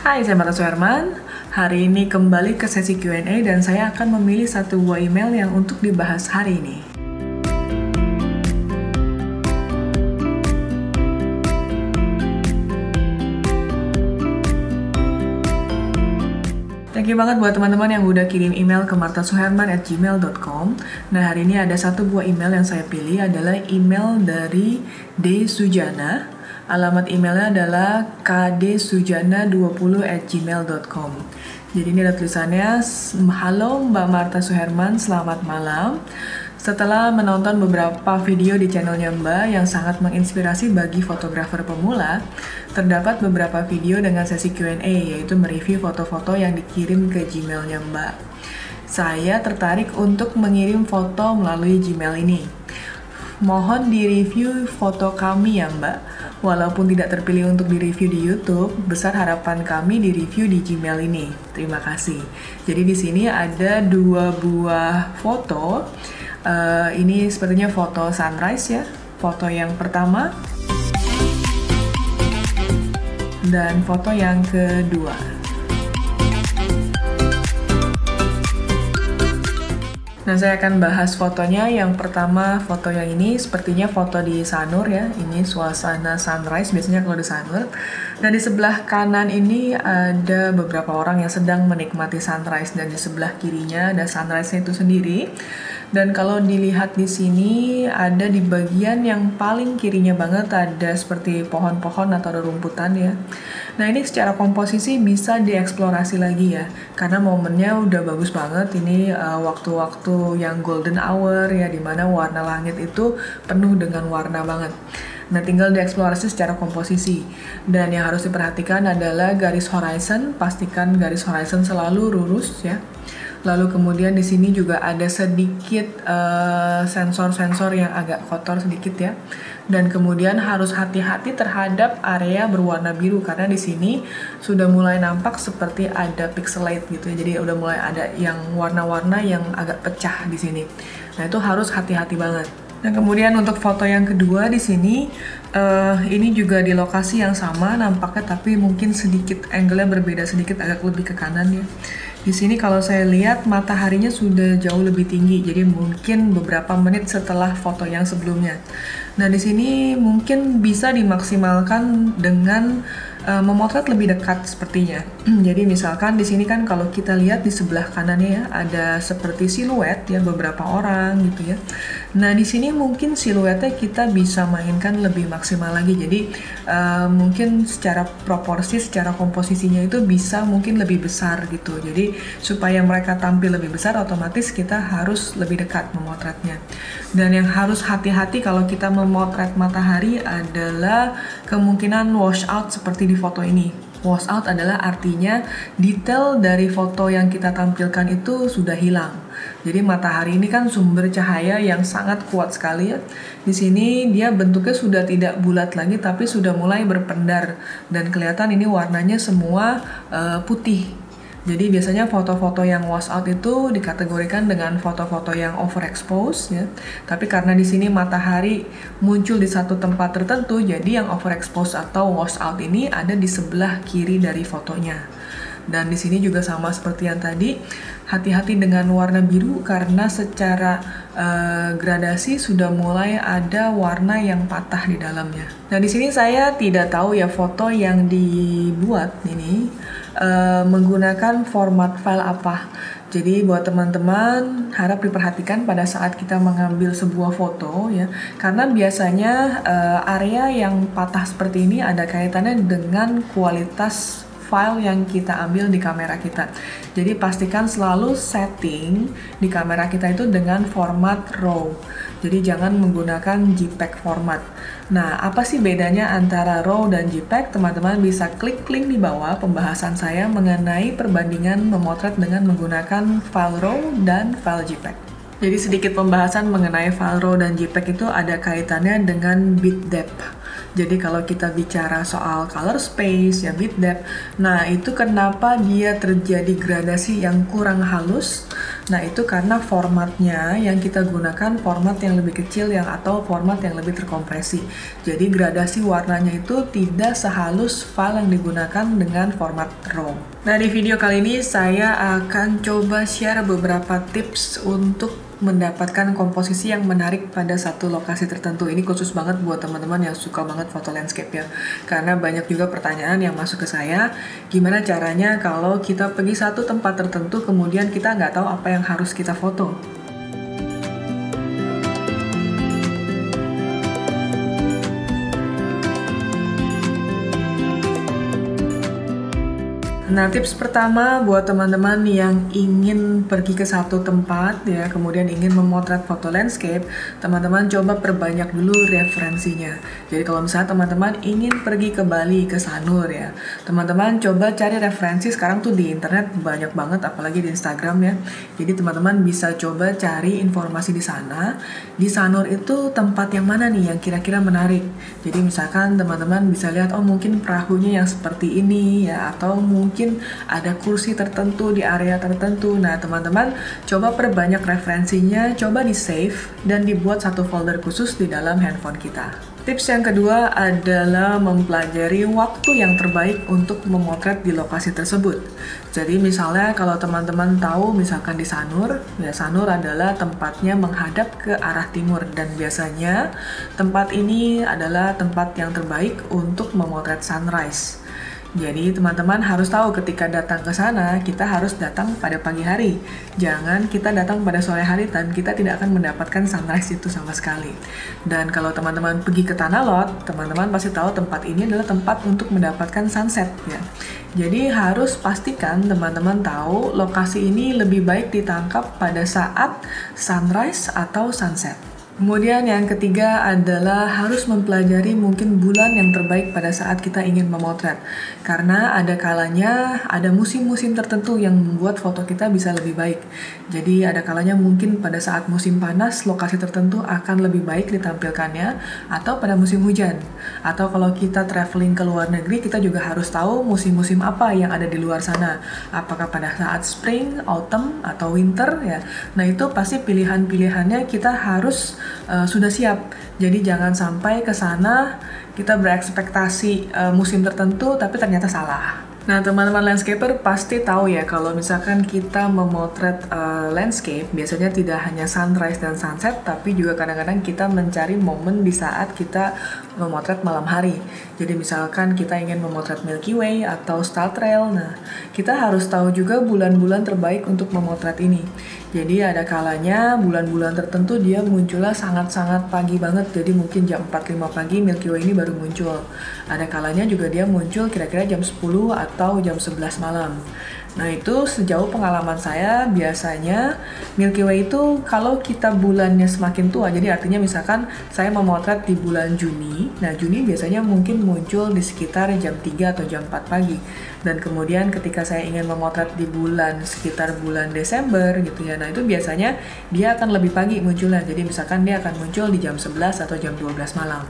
Hai, saya Marta Suherman. Hari ini kembali ke sesi Q&A dan saya akan memilih satu buah email yang untuk dibahas hari ini. Thank you banget buat teman-teman yang udah kirim email ke martasuherman@gmail.com. Nah, hari ini ada satu buah email yang saya pilih adalah email dari D. Sujana. Alamat emailnya adalah kdsujana20@gmail.com. Jadi ini ada tulisannya, "Halo Mbak Marta Suherman, selamat malam. Setelah menonton beberapa video di channelnya Mbak yang sangat menginspirasi bagi fotografer pemula, terdapat beberapa video dengan sesi Q&A, yaitu mereview foto-foto yang dikirim ke Gmailnya Mbak. Saya tertarik untuk mengirim foto melalui Gmail ini. Mohon di-review foto kami ya Mbak. Walaupun tidak terpilih untuk di-review di YouTube, besar harapan kami di-review di Gmail ini. Terima kasih." Jadi di sini ada dua buah foto. Ini sepertinya foto sunrise ya. Foto yang pertama dan foto yang kedua. Nah, saya akan bahas fotonya. Yang pertama, foto yang ini sepertinya foto di Sanur ya. Ini suasana sunrise biasanya kalau di Sanur. Dan di sebelah kanan ini ada beberapa orang yang sedang menikmati sunrise, dan di sebelah kirinya ada sunrise-nya itu sendiri. Dan kalau dilihat di sini ada di bagian yang paling kirinya banget ada seperti pohon-pohon atau ada rumputan ya. Nah, ini secara komposisi bisa dieksplorasi lagi ya, karena momennya udah bagus banget. Ini waktu-waktu yang golden hour ya, dimana warna langit itu penuh dengan warna banget. Nah, tinggal dieksplorasi secara komposisi. Dan yang harus diperhatikan adalah garis horizon, pastikan garis horizon selalu lurus ya. Lalu kemudian di sini juga ada sedikit sensor-sensor yang agak kotor sedikit ya. Dan kemudian harus hati-hati terhadap area berwarna biru, karena di sini sudah mulai nampak seperti ada pixelate gitu ya. Jadi udah mulai ada yang warna-warna yang agak pecah di sini. Nah, itu harus hati-hati banget. Nah, kemudian untuk foto yang kedua di sini, ini juga di lokasi yang sama nampaknya, tapi mungkin sedikit angle-nya berbeda sedikit, agak lebih ke kanan ya. Di sini kalau saya lihat mataharinya sudah jauh lebih tinggi, jadi mungkin beberapa menit setelah foto yang sebelumnya. Nah, di sini mungkin bisa dimaksimalkan dengan memotret lebih dekat sepertinya. Jadi misalkan di sini kan kalau kita lihat di sebelah kanannya ya ada seperti siluet ya, beberapa orang gitu ya. Nah, di sini mungkin siluetnya kita bisa mainkan lebih maksimal lagi. Jadi mungkin secara proporsi, secara komposisinya itu bisa mungkin lebih besar gitu. Jadi supaya mereka tampil lebih besar, otomatis kita harus lebih dekat memotretnya. Dan yang harus hati-hati kalau kita memotret matahari adalah kemungkinan wash out seperti di foto ini. Wash out adalah artinya detail dari foto yang kita tampilkan itu sudah hilang. Jadi matahari ini kan sumber cahaya yang sangat kuat sekali ya. Di sini dia bentuknya sudah tidak bulat lagi, tapi sudah mulai berpendar dan kelihatan ini warnanya semua putih. Jadi biasanya foto-foto yang wash out itu dikategorikan dengan foto-foto yang overexpose ya. Tapi karena di sini matahari muncul di satu tempat tertentu, jadi yang overexpose atau wash out ini ada di sebelah kiri dari fotonya. Dan di sini juga sama seperti yang tadi, hati-hati dengan warna biru karena secara gradasi sudah mulai ada warna yang patah di dalamnya. Nah, di sini saya tidak tahu ya foto yang dibuat ini menggunakan format file apa. Jadi buat teman-teman harap diperhatikan pada saat kita mengambil sebuah foto ya, karena biasanya area yang patah seperti ini ada kaitannya dengan kualitas file yang kita ambil di kamera kita. Jadi pastikan selalu setting di kamera kita itu dengan format RAW. Jadi jangan menggunakan JPEG format. Nah, apa sih bedanya antara RAW dan JPEG? Teman-teman bisa klik link di bawah pembahasan saya mengenai perbandingan memotret dengan menggunakan file RAW dan file JPEG. Jadi sedikit pembahasan mengenai file RAW dan JPEG itu ada kaitannya dengan bit depth. Jadi kalau kita bicara soal color space ya, bit depth, nah itu kenapa dia terjadi gradasi yang kurang halus Nah, itu karena formatnya yang kita gunakan format yang lebih kecil atau format yang lebih terkompresi. Jadi gradasi warnanya itu tidak sehalus file yang digunakan dengan format RAW. Nah, di video kali ini saya akan coba share beberapa tips untuk mendapatkan komposisi yang menarik pada satu lokasi tertentu. Ini khusus banget buat teman-teman yang suka banget foto landscape ya. Karena banyak juga pertanyaan yang masuk ke saya, gimana caranya kalau kita pergi satu tempat tertentu kemudian kita nggak tahu apa yang harus kita foto. Nah, tips pertama buat teman-teman yang ingin pergi ke satu tempat ya, kemudian ingin memotret foto landscape, teman-teman coba perbanyak dulu referensinya. Jadi kalau misalnya teman-teman ingin pergi ke Bali, ke Sanur ya, teman-teman coba cari referensi. Sekarang tuh di internet banyak banget, apalagi di Instagram ya. Jadi teman-teman bisa coba cari informasi di sana. Di Sanur itu tempat yang mana nih yang kira-kira menarik. Jadi misalkan teman-teman bisa lihat, oh mungkin perahunya yang seperti ini ya, atau mungkin ada kursi tertentu di area tertentu. Nah, teman-teman coba perbanyak referensinya, coba di-save dan dibuat satu folder khusus di dalam handphone kita. Tips yang kedua adalah mempelajari waktu yang terbaik untuk memotret di lokasi tersebut. Jadi misalnya kalau teman-teman tahu misalkan di Sanur, ya Sanur adalah tempatnya menghadap ke arah timur dan biasanya tempat ini adalah tempat yang terbaik untuk memotret sunrise. Jadi teman-teman harus tahu ketika datang ke sana, kita harus datang pada pagi hari. Jangan kita datang pada sore hari dan kita tidak akan mendapatkan sunrise itu sama sekali. Dan kalau teman-teman pergi ke Tanah Lot, teman-teman pasti tahu tempat ini adalah tempat untuk mendapatkan sunset ya. Jadi harus pastikan teman-teman tahu lokasi ini lebih baik ditangkap pada saat sunrise atau sunset. Kemudian yang ketiga adalah harus mempelajari mungkin bulan yang terbaik pada saat kita ingin memotret. Karena ada kalanya ada musim-musim tertentu yang membuat foto kita bisa lebih baik. Jadi ada kalanya mungkin pada saat musim panas lokasi tertentu akan lebih baik ditampilkannya, atau pada musim hujan. Atau kalau kita traveling ke luar negeri, kita juga harus tahu musim-musim apa yang ada di luar sana. Apakah pada saat spring, autumn, atau winter ya. Nah, itu pasti pilihan-pilihannya kita harus sudah siap. Jadi jangan sampai ke sana kita berekspektasi musim tertentu tapi ternyata salah. Nah, teman-teman landscaper pasti tahu ya kalau misalkan kita memotret landscape, biasanya tidak hanya sunrise dan sunset, tapi juga kadang-kadang kita mencari momen di saat kita memotret malam hari. Jadi misalkan kita ingin memotret Milky Way atau Star Trail, nah kita harus tahu juga bulan-bulan terbaik untuk memotret ini. Jadi ada kalanya bulan-bulan tertentu dia munculnya sangat-sangat pagi banget, jadi mungkin jam 4-5 pagi Milky Way ini baru muncul. Ada kalanya juga dia muncul kira-kira jam 10 atau jam 11 malam. Nah, itu sejauh pengalaman saya biasanya Milky Way itu kalau kita bulannya semakin tua, jadi artinya misalkan saya memotret di bulan Juni, nah Juni biasanya mungkin muncul di sekitar jam 3 atau jam 4 pagi. Dan kemudian ketika saya ingin memotret di sekitar bulan Desember gitu ya, nah itu biasanya dia akan lebih pagi munculnya, jadi misalkan dia akan muncul di jam 11 atau jam 12 malam.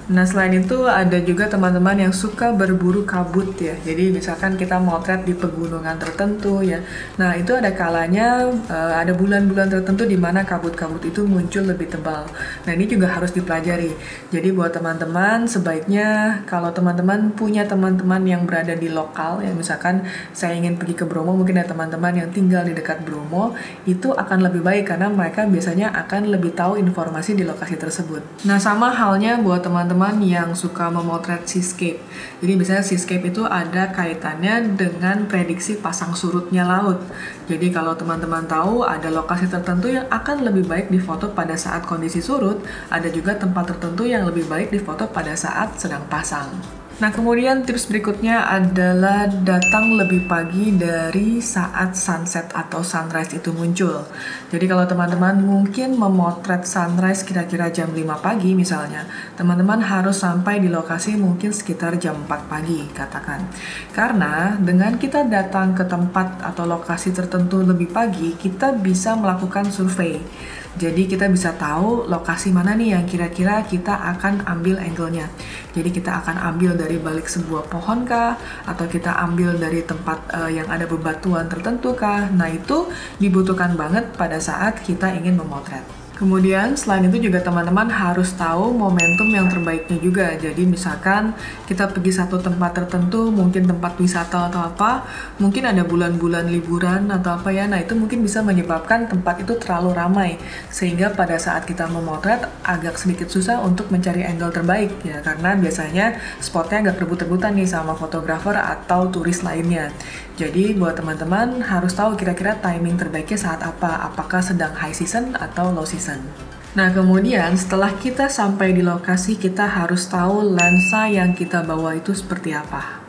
Nah, selain itu ada juga teman-teman yang suka berburu kabut ya. Jadi misalkan kita motret di pegunungan tertentu ya. Nah, itu ada kalanya ada bulan-bulan tertentu di mana kabut-kabut itu muncul lebih tebal. Nah, ini juga harus dipelajari. Jadi buat teman-teman sebaiknya kalau teman-teman punya teman-teman yang berada di lokal ya, misalkan saya ingin pergi ke Bromo, mungkin ada teman-teman yang tinggal di dekat Bromo, itu akan lebih baik karena mereka biasanya akan lebih tahu informasi di lokasi tersebut. Nah, sama halnya buat teman-teman yang suka memotret seascape. Jadi biasanya seascape itu ada kaitannya dengan prediksi pasang surutnya laut. Jadi kalau teman-teman tahu ada lokasi tertentu yang akan lebih baik difoto pada saat kondisi surut, ada juga tempat tertentu yang lebih baik difoto pada saat sedang pasang. Nah, kemudian tips berikutnya adalah datang lebih pagi dari saat sunset atau sunrise itu muncul. Jadi kalau teman-teman mungkin memotret sunrise kira-kira jam 5 pagi misalnya, teman-teman harus sampai di lokasi mungkin sekitar jam 4 pagi katakan. Karena dengan kita datang ke tempat atau lokasi tertentu lebih pagi, kita bisa melakukan survei. Jadi kita bisa tahu lokasi mana nih yang kira-kira kita akan ambil angle-nya. Jadi kita akan ambil dari balik sebuah pohon kah? Atau kita ambil dari tempat yang ada bebatuan tertentu kah? Nah itu dibutuhkan banget pada saat kita ingin memotret. Kemudian selain itu juga teman-teman harus tahu momentum yang terbaiknya juga. Jadi misalkan kita pergi satu tempat tertentu, mungkin tempat wisata atau apa, mungkin ada bulan-bulan liburan atau apa ya, nah itu mungkin bisa menyebabkan tempat itu terlalu ramai. Sehingga pada saat kita memotret agak sedikit susah untuk mencari angle terbaik ya, karena biasanya spotnya agak rebut-rebutan nih sama fotografer atau turis lainnya. Jadi buat teman-teman harus tahu kira-kira timing terbaiknya saat apa, apakah sedang high season atau low season. Nah kemudian setelah kita sampai di lokasi, kita harus tahu lensa yang kita bawa itu seperti apa.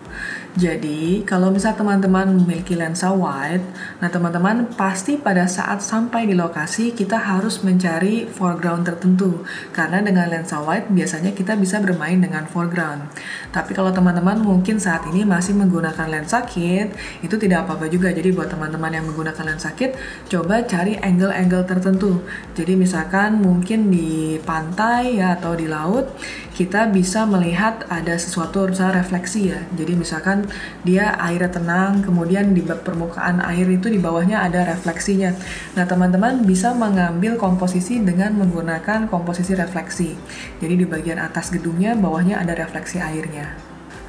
Jadi, kalau misal teman-teman memiliki lensa wide, nah teman-teman pasti pada saat sampai di lokasi kita harus mencari foreground tertentu. Karena dengan lensa wide biasanya kita bisa bermain dengan foreground. Tapi kalau teman-teman mungkin saat ini masih menggunakan lensa kit, itu tidak apa-apa juga. Jadi buat teman-teman yang menggunakan lensa kit, coba cari angle-angle tertentu. Jadi misalkan mungkin di pantai ya atau di laut, kita bisa melihat ada sesuatu misalnya refleksi ya. Jadi misalkan dia airnya tenang, kemudian di permukaan air itu di bawahnya ada refleksinya. Nah teman-teman bisa mengambil komposisi dengan menggunakan komposisi refleksi. Jadi di bagian atas gedungnya, bawahnya ada refleksi airnya.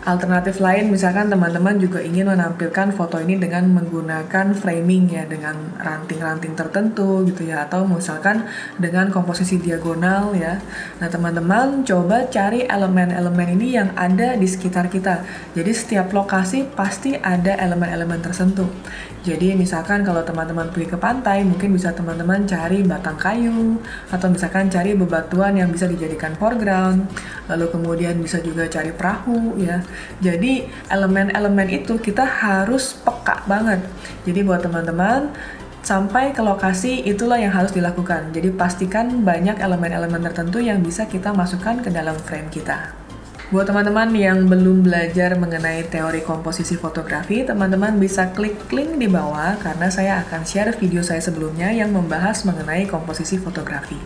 Alternatif lain, misalkan teman-teman juga ingin menampilkan foto ini dengan menggunakan framing ya, dengan ranting-ranting tertentu gitu ya, atau misalkan dengan komposisi diagonal ya. Nah teman-teman coba cari elemen-elemen ini yang ada di sekitar kita. Jadi setiap lokasi pasti ada elemen-elemen tertentu. Jadi misalkan kalau teman-teman pergi ke pantai, mungkin bisa teman-teman cari batang kayu, atau misalkan cari bebatuan yang bisa dijadikan foreground, lalu kemudian bisa juga cari perahu ya. Jadi elemen-elemen itu kita harus peka banget. Jadi buat teman-teman, sampai ke lokasi itulah yang harus dilakukan. Jadi pastikan banyak elemen-elemen tertentu yang bisa kita masukkan ke dalam frame kita. Buat teman-teman yang belum belajar mengenai teori komposisi fotografi, teman-teman bisa klik link di bawah karena saya akan share video saya sebelumnya yang membahas mengenai komposisi fotografi.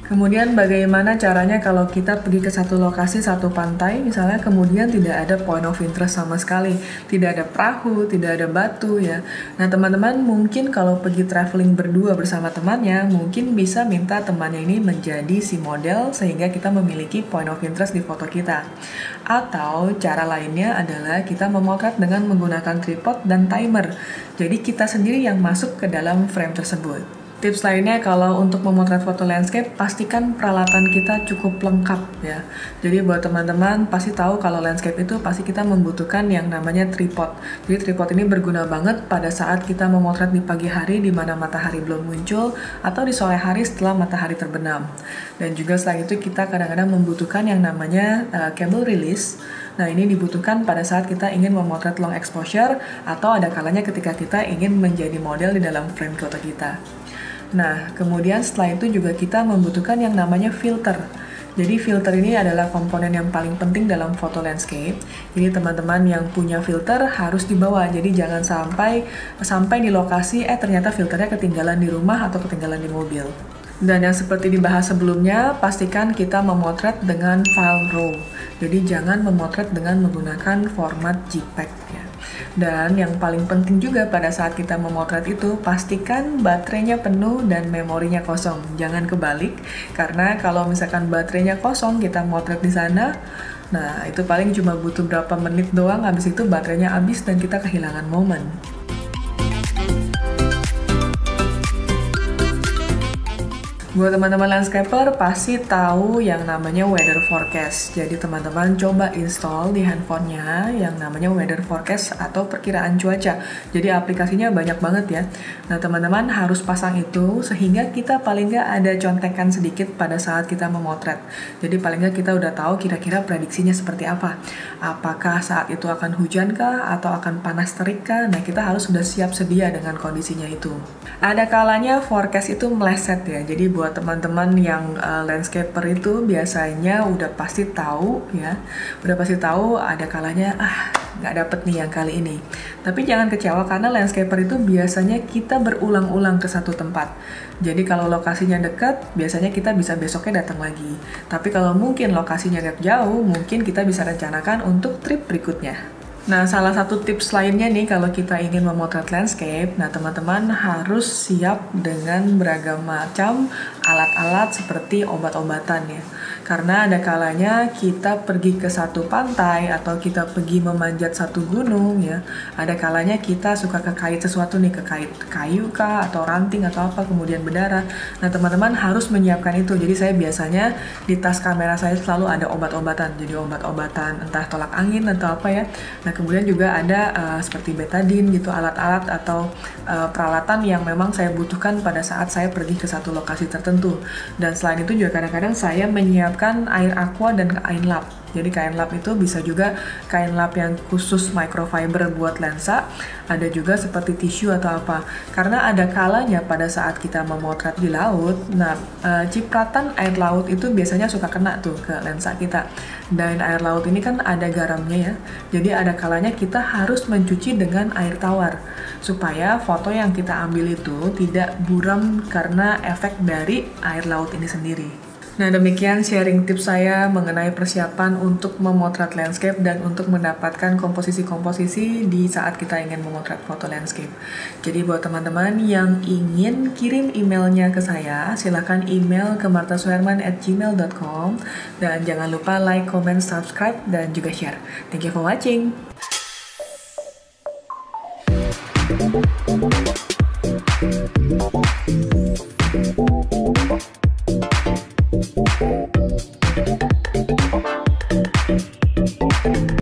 Kemudian bagaimana caranya kalau kita pergi ke satu lokasi, satu pantai misalnya, kemudian tidak ada point of interest sama sekali, tidak ada perahu, tidak ada batu ya. Nah teman-teman mungkin kalau pergi traveling berdua bersama temannya, mungkin bisa minta temannya ini menjadi si model sehingga kita memiliki point of interest di foto kita. Atau cara lainnya adalah kita memotret dengan menggunakan tripod dan timer. Jadi kita sendiri yang masuk ke dalam frame tersebut. Tips lainnya kalau untuk memotret foto landscape, pastikan peralatan kita cukup lengkap ya. Jadi buat teman-teman pasti tahu kalau landscape itu pasti kita membutuhkan yang namanya tripod. Jadi tripod ini berguna banget pada saat kita memotret di pagi hari di mana matahari belum muncul atau di sore hari setelah matahari terbenam. Dan juga selain itu kita kadang-kadang membutuhkan yang namanya cable release. Nah ini dibutuhkan pada saat kita ingin memotret long exposure atau ada kalanya ketika kita ingin menjadi model di dalam frame foto kita. Nah, kemudian setelah itu juga kita membutuhkan yang namanya filter. Jadi filter ini adalah komponen yang paling penting dalam foto landscape. Jadi teman-teman yang punya filter harus dibawa. Jadi jangan sampai di lokasi ternyata filternya ketinggalan di rumah atau ketinggalan di mobil. Dan yang seperti dibahas sebelumnya, pastikan kita memotret dengan file RAW. Jadi jangan memotret dengan menggunakan format JPEG ya. Dan yang paling penting juga pada saat kita memotret itu, pastikan baterainya penuh dan memorinya kosong. Jangan kebalik, karena kalau misalkan baterainya kosong, kita motret di sana, nah itu paling cuma butuh berapa menit doang, habis itu baterainya habis dan kita kehilangan momen. Buat teman-teman landscaper pasti tahu yang namanya weather forecast. Jadi teman-teman coba install di handphonenya yang namanya weather forecast atau perkiraan cuaca. Jadi aplikasinya banyak banget ya. Nah teman-teman harus pasang itu sehingga kita paling nggak ada contekan sedikit pada saat kita memotret. Jadi paling nggak kita udah tahu kira-kira prediksinya seperti apa. Apakah saat itu akan hujan kah atau akan panas terik kah? Nah kita harus sudah siap sedia dengan kondisinya itu. Ada kalanya forecast itu meleset ya. Jadi buat teman-teman yang landscaper itu biasanya udah pasti tahu ya, udah pasti tahu ada kalanya nggak dapet nih yang kali ini. Tapi jangan kecewa karena landscaper itu biasanya kita berulang-ulang ke satu tempat. Jadi kalau lokasinya dekat, biasanya kita bisa besoknya datang lagi. Tapi kalau mungkin lokasinya agak jauh, mungkin kita bisa rencanakan untuk trip berikutnya. Nah, salah satu tips lainnya nih kalau kita ingin memotret landscape, nah teman-teman harus siap dengan beragam macam alat-alat seperti obat-obatan ya. Karena ada kalanya kita pergi ke satu pantai atau kita pergi memanjat satu gunung ya. Ada kalanya kita suka kekait sesuatu nih, kekait kayu kah atau ranting atau apa kemudian berdarah. Nah, teman-teman harus menyiapkan itu. Jadi saya biasanya di tas kamera saya selalu ada obat-obatan. Jadi obat-obatan entah tolak angin atau apa ya. Nah, kemudian juga ada seperti betadine gitu, alat-alat atau peralatan yang memang saya butuhkan pada saat saya pergi ke satu lokasi tertentu. Dan selain itu juga kadang-kadang saya menyiapkan air aqua dan kain lap. Jadi kain lap itu bisa juga kain lap yang khusus microfiber buat lensa, ada juga seperti tisu atau apa. Karena ada kalanya pada saat kita memotret di laut, nah cipratan air laut itu biasanya suka kena tuh ke lensa kita. Dan air laut ini kan ada garamnya ya, jadi ada kalanya kita harus mencuci dengan air tawar supaya foto yang kita ambil itu tidak buram karena efek dari air laut ini sendiri. Nah, demikian sharing tips saya mengenai persiapan untuk memotret landscape dan untuk mendapatkan komposisi-komposisi di saat kita ingin memotret foto landscape. Jadi buat teman-teman yang ingin kirim emailnya ke saya, silakan email ke martasuherman@gmail.com dan jangan lupa like, comment, subscribe, dan juga share. Thank you for watching!